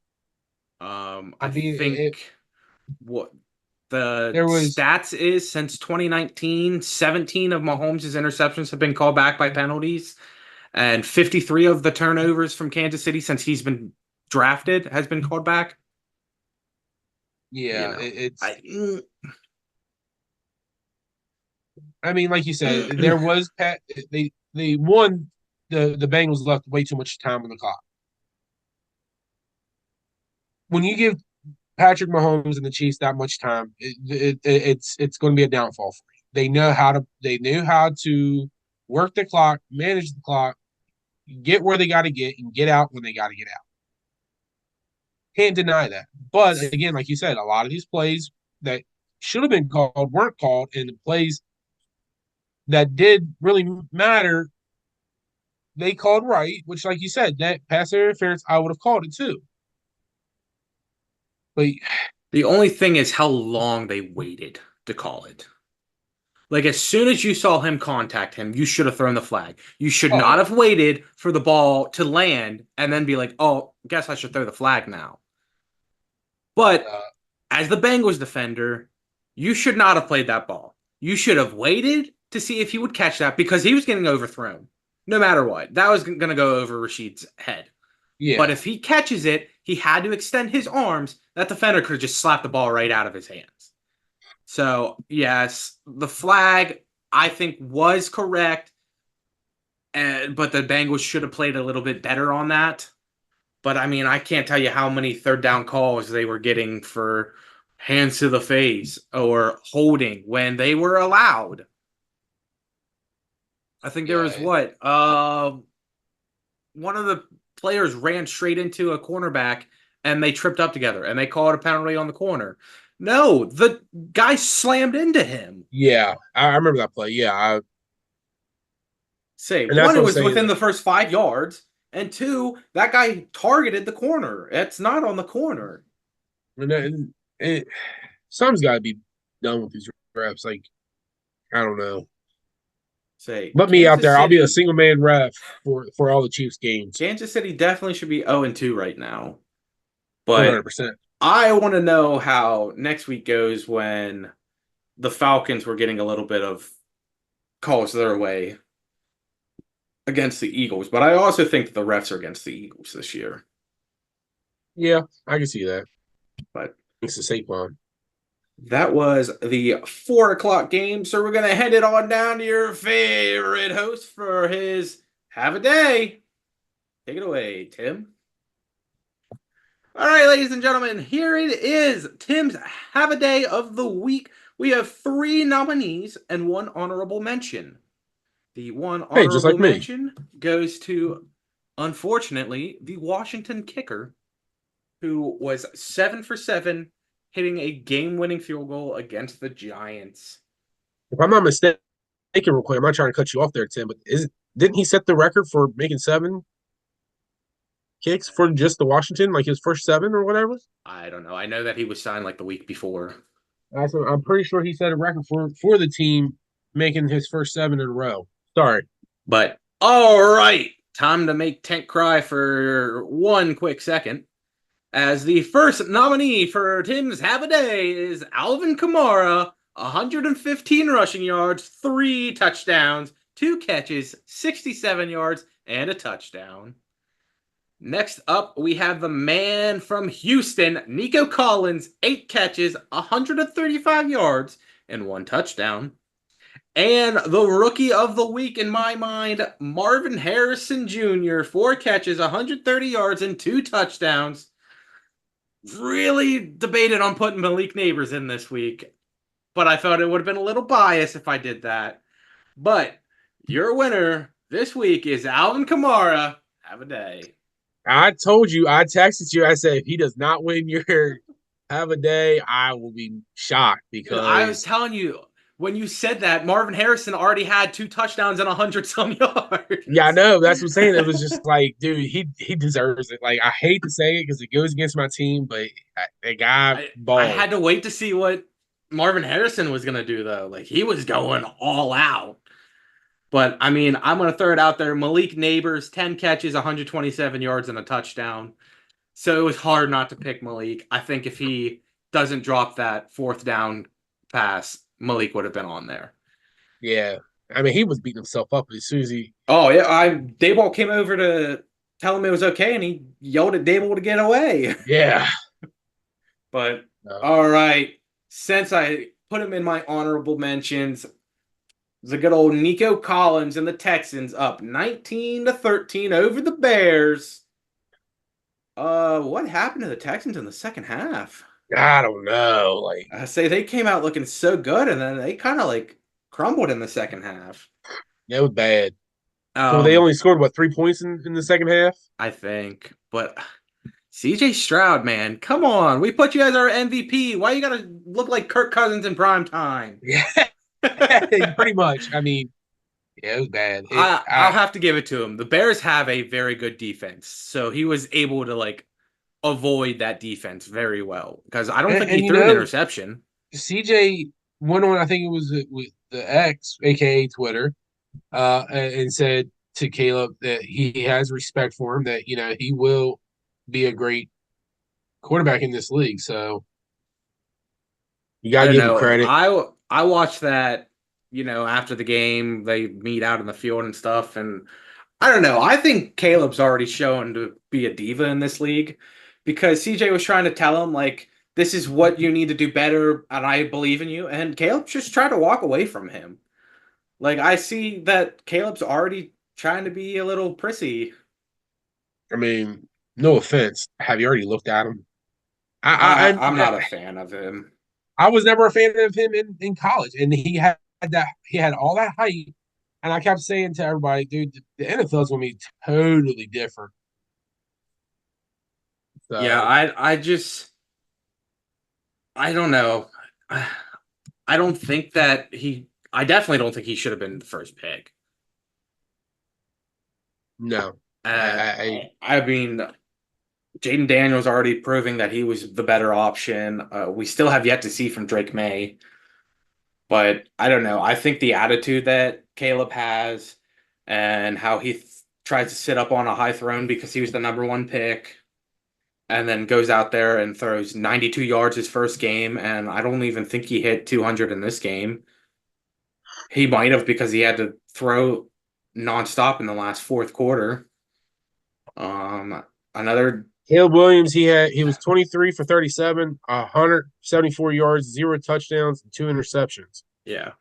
I think what the there was stats is since 2019, 17 of Mahomes' interceptions have been called back by penalties, and 53 of the turnovers from Kansas City since he's been drafted has been called back. yeah, You know, I mean, like you said, there was they won the Bengals left way too much time on the clock. When you give Patrick Mahomes and the Chiefs that much time, it's going to be a downfall for you. They knew how to work the clock, manage the clock, get where they got to get, and get out when they got to get out. Can't deny that. But again, like you said, a lot of these plays that should have been called weren't called, and the plays that did really matter, they called right, which, like you said, that pass interference, I would have called it too. But the only thing is how long they waited to call it. Like, as soon as you saw him contact him, you should have thrown the flag. You should not have waited for the ball to land and then be like, oh, guess I should throw the flag now. But as the Bengals defender, you should not have played that ball. You should have waited to see if he would catch that because he was getting overthrown. No matter what. That was going to go over Rashid's head. yeah. But if he catches it, he had to extend his arms. That defender could have just slapped the ball right out of his hands. So, yes, the flag, I think, was correct. But the Bengals should have played a little bit better on that. But, I mean, I can't tell you how many third down calls they were getting for hands to the face or holding when they were allowed. I think there was one of the players ran straight into a cornerback and they tripped up together and they called a penalty on the corner. No, the guy slammed into him. Yeah, I remember that play. Yeah. One, it was within the first 5 yards, and 2, that guy targeted the corner. It's not on the corner. And something's got to be done with these refs. Like, I don't know. Let me out there. I'll be a single man ref for all the Chiefs games. Kansas City definitely should be 0-2 right now. But 100%. I want to know how next week goes when the Falcons were getting a little bit of calls their way against the Eagles. But I also think the refs are against the Eagles this year. Yeah, I can see that. But it's the Saquon. That was the 4 o'clock game. So we're going to head it on down to your favorite host for his Have a Day. Take it away, Tim. All right, ladies and gentlemen, here it is. Tim's Have a Day of the week. We have 3 nominees and 1 honorable mention. The 1 honorable mention goes to unfortunately, the Washington kicker, who was 7 for 7, hitting a game-winning field goal against the Giants. If I'm not mistaken, real quick, I'm not trying to cut you off there, Tim, but didn't he set the record for making 7 kicks for just the Washington, like his first 7 or whatever? I don't know. I know that he was signed like the week before. I'm pretty sure he set a record for the team making his first 7 in a row. Sorry. But all right, time to make Tank cry for one quick second. As the first nominee for Tim's Have a Day is Alvin Kamara, 115 rushing yards, 3 touchdowns, 2 catches, 67 yards, and a touchdown. Next up, we have the man from Houston, Nico Collins, 8 catches, 135 yards, and 1 touchdown. And the rookie of the week in my mind, Marvin Harrison Jr., 4 catches, 130 yards, and 2 touchdowns. Really debated on putting Malik Neighbors in this week, but I thought it would have been a little biased if I did that. But your winner this week is Alvin Kamara. Have a day. I told you, I texted you, I said, if he does not win your Have a Day, I will be shocked Dude, I was because, telling you, when you said that, Marvin Harrison already had 2 touchdowns and 100-some yards. yeah, I know. That's what I'm saying. It was just like, dude, he deserves it. Like, I hate to say it because it goes against my team, but the guy I balled. had to wait to see what Marvin Harrison was going to do, though. Like, he was going all out. But, I mean, I'm going to throw it out there. Malik Neighbors, 10 catches, 127 yards, and a touchdown. So it was hard not to pick Malik. I think if he doesn't drop that 4th down pass, Malik would have been on there. Yeah. I mean, he was beating himself up as soon as he. Oh, yeah. Dayball came over to tell him it was okay, and he yelled at Dayball to get away. Yeah. But, No. all right. Since I put him in my honorable mentions, the good old Nico Collins and the Texans up 19-13 over the Bears. What happened to the Texans in the second half? I don't know. Like, I say they came out looking so good, and then they kind of like crumbled in the second half. it was bad. So they only scored, what, 3 points in the second half? I think. But CJ Stroud, man, come on. We put you as our MVP. Why you gotta look like Kirk Cousins in prime time? Yeah. Pretty much. I mean, yeah, it was bad. I'll have to give it to him. The Bears have a very good defense, so he was able to like avoid that defense very well because I don't think he threw an interception. CJ went on, I think it was with the X, aka Twitter, and said to Caleb that he has respect for him, that he will be a great quarterback in this league. So you gotta give him credit. I watched that, after the game, they meet out in the field and stuff, and I don't know. I think Caleb's already shown to be a diva in this league because CJ was trying to tell him, like, this is what you need to do better, and I believe in you. And Caleb just tried to walk away from him. Like, I see that Caleb's already trying to be a little prissy. I mean, no offense. Have you already looked at him? I'm not a fan of him. I was never a fan of him in college, and he had all that hype, and I kept saying to everybody, dude, the NFL is going to be totally different. So, Yeah, I don't know. I don't think that I definitely don't think he should have been the first pick. no. I mean, Jaden Daniels already proving that he was the better option. We still have yet to see from Drake May. But I don't know. I think the attitude that Caleb has and how he tries to sit up on a high throne because he was the number 1 pick and then goes out there and throws 92 yards his first game. And I don't even think he hit 200 in this game. He might have because he had to throw nonstop in the last 4th quarter. Another Caleb Williams, he was 23 for 37, 174 yards, 0 touchdowns, and 2 interceptions. Yeah.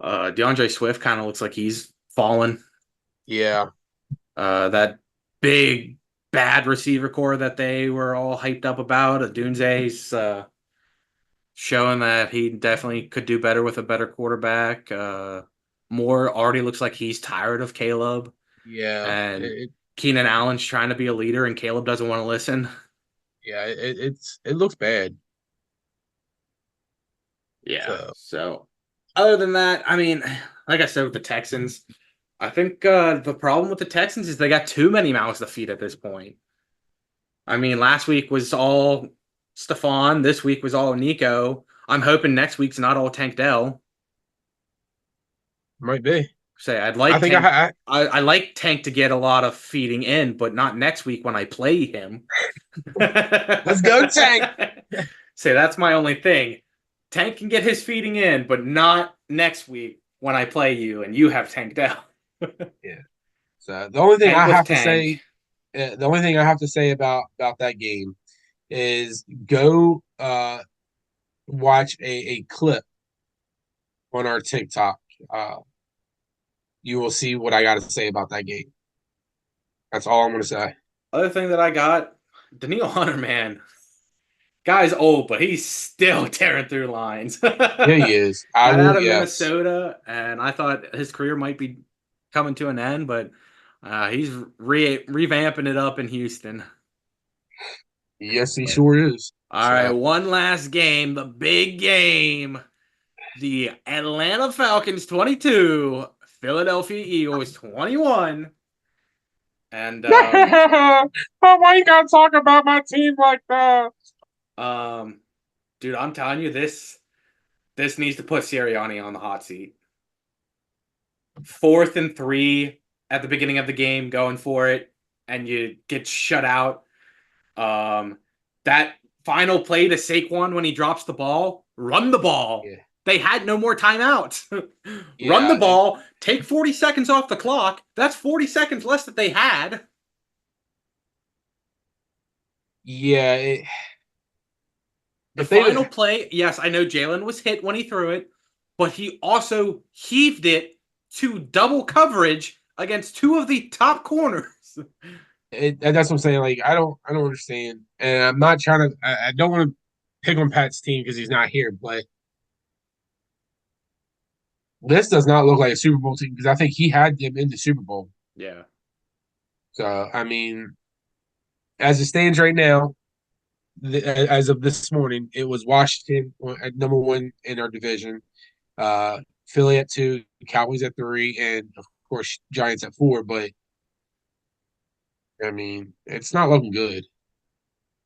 DeAndre Swift kind of looks like he's fallen. Yeah. That big bad receiver core that they were all hyped up about, Dunze's showing that he definitely could do better with a better quarterback. Moore already looks like he's tired of Caleb. Yeah. And Keenan Allen's trying to be a leader and Caleb doesn't want to listen. Yeah, it looks bad. Yeah. So So other than that, I mean, like I said with the Texans, I think the problem with the Texans is they got too many mouths to feed at this point. I mean, last week was all Stephon. This week was all Nico. I'm hoping next week's not all Tank Dell. might be. Say I'd I like think Tank. I like Tank to get a lot of feeding in, but not next week when I play him. Let's go, Tank. Say that's my only thing. Tank can get his feeding in, but not next week when I play you and you have Tank down. Yeah. So the only thing Tank I with have to Tank. say, the only thing I have to say about that game is go watch a clip on our TikTok. You will see what I got to say about that game. That's all I'm going to say. Other thing that I got, Daniil Hunter, man. Guy's old, but he's still tearing through lines. Yeah, he is. I Got will. out of Yes. Minnesota, and I thought his career might be coming to an end, but he's revamping it up in Houston. Yes, he sure is. All right, one last game, the big game. The Atlanta Falcons 22, Philadelphia Eagles 21. And why you gotta talk about my team like that? dude, I'm telling you, this needs to put Sirianni on the hot seat. 4th and 3 at the beginning of the game, going for it, and you get shut out. That final play to Saquon when he drops the ball, run the ball. Yeah. They had no more timeouts. Run Yeah, the ball, take 40 seconds off the clock. That's 40 seconds less that they had. Yeah. The final play, yes, I know Jalen was hit when he threw it, but he also heaved it to double coverage against 2 of the top corners. That's what I'm saying. Like, I don't understand, and I'm not trying to. I don't want to pick on Pat's team because he's not here, but this does not look like a Super Bowl team because I think he had them in the Super Bowl. Yeah. So I mean, as it stands right now, as of this morning, it was Washington at number 1 in our division, Philly at 2, Cowboys at 3, and of course Giants at 4. But I mean, it's not looking good.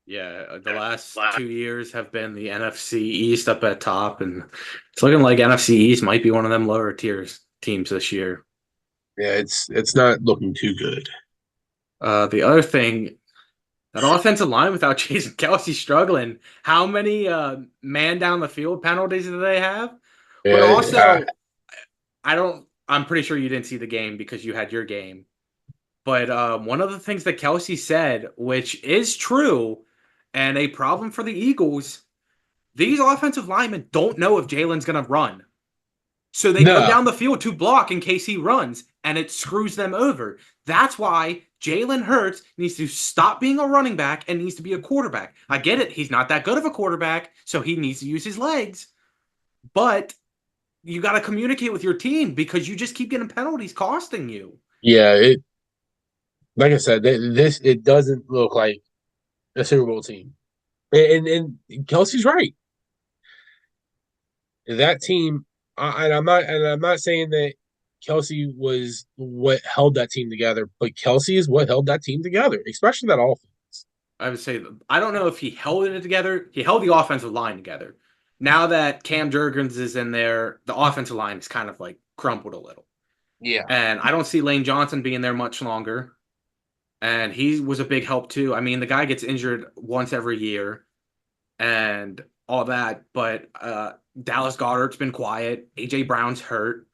Yeah, the last 2 years have been the NFC East up at top, and it's looking like NFC East might be one of them lower tiers teams this year. Yeah, it's not looking too good. The other thing, that offensive line without Jason Kelsey struggling. How many man down the field penalties do they have? Yeah, But also, I'm pretty sure you didn't see the game because you had your game. But one of the things that Kelsey said, which is true, and a problem for the Eagles, these offensive linemen don't know if Jalen's going to run. So they go down the field to block in case he runs, and it screws them over. That's why Jalen Hurts needs to stop being a running back and needs to be a quarterback. I get it. He's not that good of a quarterback, so he needs to use his legs. But you got to communicate with your team because you just keep getting penalties costing you. Yeah, like I said, it doesn't look like a Super Bowl team, and Kelsey's right. That team, I'm not saying that Kelsey was what held that team together, but Kelsey is what held that team together, especially that offense. I would say, I don't know if he held it together. He held the offensive line together. Now that Cam Jurgens is in there, the offensive line is kind of like crumpled a little. Yeah. And I don't see Lane Johnson being there much longer. And he was a big help too. I mean, the guy gets injured once every year and all that. But Dallas Goedert's been quiet. A.J. Brown's hurt.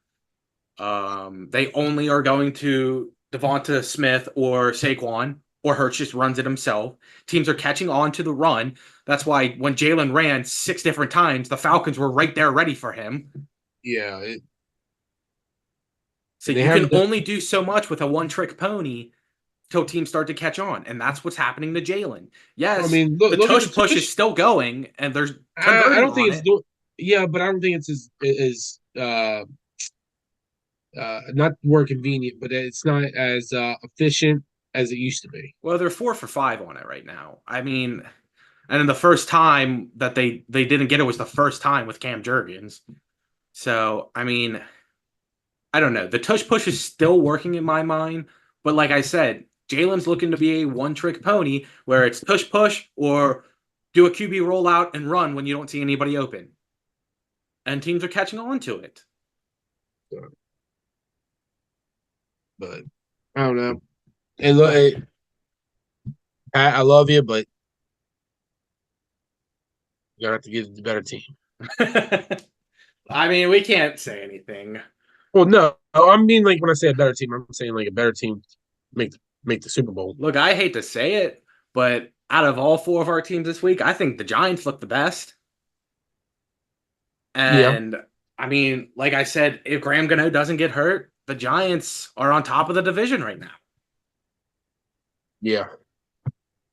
They only are going to Devonta Smith or Saquon, or Hurts just runs it himself. Teams are catching on to the run. That's why when Jalen ran 6 different times, the Falcons were right there ready for him. Yeah. So you can only do so much with a one-trick pony till teams start to catch on, and that's what's happening to Jalen. Yes, I mean, the tush push is still going, and there's I don't think it's doing. Yeah, but I don't think it's as not more convenient, but it's not as efficient as it used to be. Well, they're 4 for 5 on it right now. I mean, and then the first time that they didn't get it was the first time with Cam Jurgens. So, I mean, I don't know. The tush push is still working in my mind, but like I said, Jalen's looking to be a one-trick pony where it's tush push or do a QB rollout and run when you don't see anybody open. And teams are catching on to it. But I don't know. And look, Pat, I love you, but you're gonna have to get the better team. I mean, we can't say anything. Well, no, I mean like when I say a better team, I'm saying like a better team make the Super Bowl. Look, I hate to say it, but out of all 4 of our teams this week, I think the Giants look the best. And I mean, like I said, if Graham Gano doesn't get hurt, the Giants are on top of the division right now. Yeah.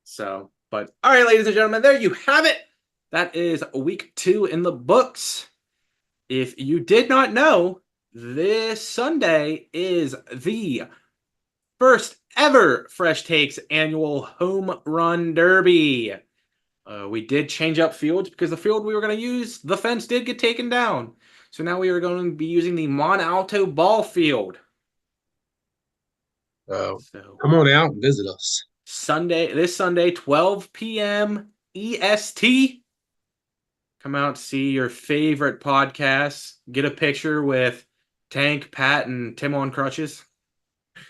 So, but all right, ladies and gentlemen, there you have it. That is week 2 in the books. If you did not know, this Sunday is the first ever Fresh Takes annual Home Run Derby. We did change up fields because the field we were going to use, the fence did get taken down. So now we are going to be using the Mon Alto ball field. So come on out and visit us. This Sunday, 12 p.m. EST. Come out, see your favorite podcasts. Get a picture with Tank, Pat, and Tim on crutches.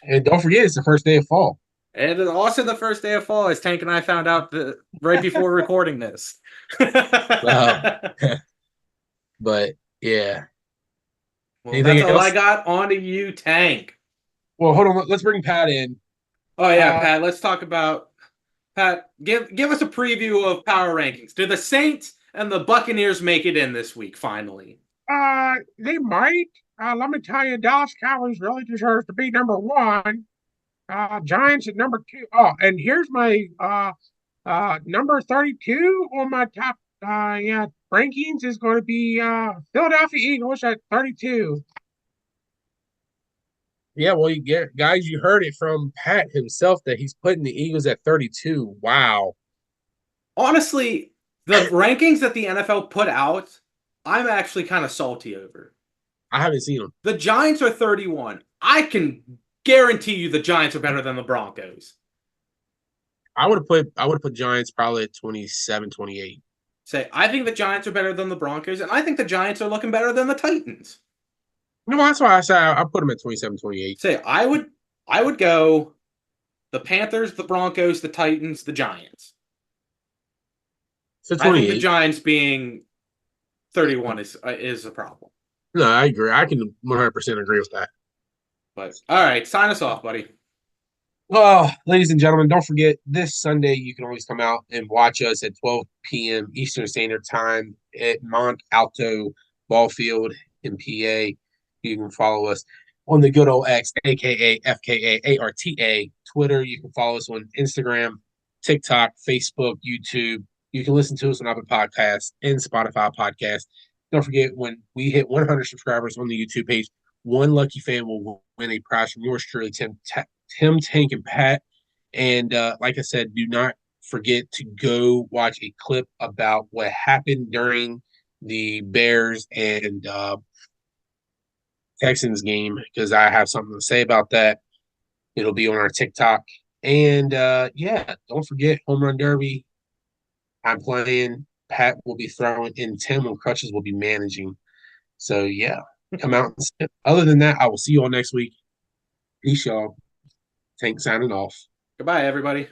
And don't forget, it's the first day of fall. And it's also the first day of fall, as Tank and I found out right before recording this. But yeah. Well, that's all I got. On to you, Tank. Well, hold on. Let's bring Pat in. Oh yeah, Pat. Let's talk about Pat. Give us a preview of power rankings. Do the Saints and the Buccaneers make it in this week? Finally. They might. Let me tell you, Dallas Cowboys really deserves to be number 1. Giants at number 2. Oh, and here's my number 32 on my top rankings is going to be Philadelphia Eagles at 32. Yeah, well, you heard it from Pat himself that he's putting the Eagles at 32. Wow. Honestly, the rankings that the NFL put out, I'm actually kind of salty over. I haven't seen them. The Giants are 31. I can guarantee you the Giants are better than the Broncos. I would have put Giants probably at 27, 28. I think the Giants are better than the Broncos, and I think the Giants are looking better than the Titans. No, that's why I said I put them at 27, 28. I would go the Panthers, the Broncos, the Titans, the Giants. So 28. I think the Giants being 31 is a problem. No, I agree. I can 100% agree with that. But all right, sign us off, buddy. Well, ladies and gentlemen, don't forget this Sunday you can always come out and watch us at 12 p.m. Eastern Standard Time at Mont Alto Ball Field in PA. You can follow us on the good old X, aka FKA ARTA, Twitter. You can follow us on Instagram, TikTok, Facebook, YouTube. You can listen to us on Apple Podcasts and Spotify Podcasts. Don't forget, when we hit 100 subscribers on the YouTube page, one lucky fan will win a prize from yours truly, Tim, Tank, and Pat. And like I said, do not forget to go watch a clip about what happened during the Bears and Texans game, because I have something to say about that. It'll be on our TikTok. And don't forget Home Run Derby. I'm playing. Pat will be throwing, and Tim on crutches will be managing. So yeah, come out and sit. Other than that, I will see you all next week. Peace, y'all. Tank signing off. Goodbye, everybody.